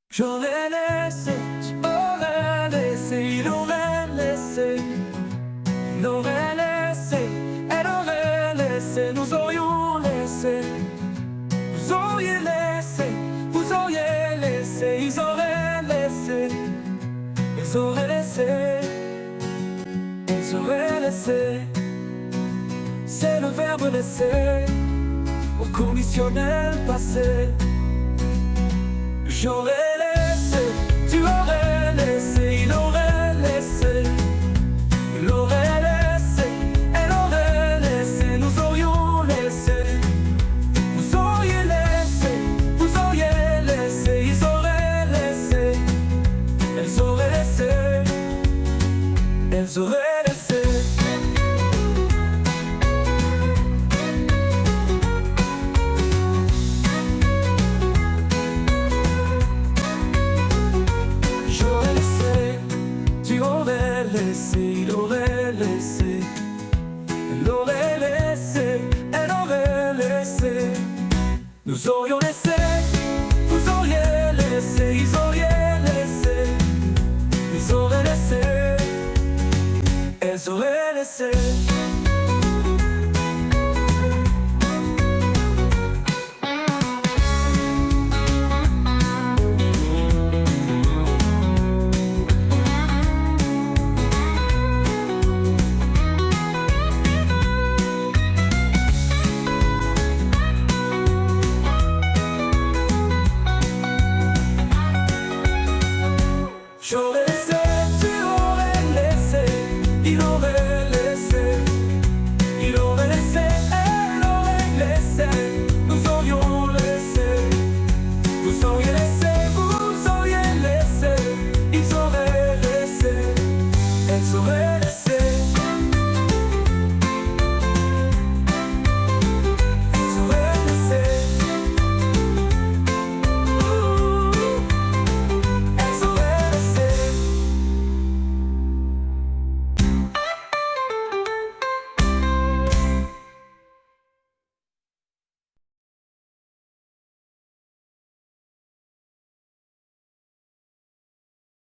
J'aurais laissé, tu aurais laissé, il aurait laissé, il aurait laissé, elle aurait laissé, nous aurions laissé, vous auriez laissé, vous auriez laissé, ils auraient laissé, ils auraient laissé, ils auraient laissé. C'est le verbe laisser au conditionnel passé. J'aurais laissé, tu aurais laissé, il aurait laissé, il aurait laissé, elle aurait laissé, nous aurions laissé, vous auriez laissé, vous auriez laissé, ils auraient laissé, elles auraient laissé, elles auraient laissé. Il aurait laissé, elle aurait laissé, elle aurait laissé, nous aurions laissé.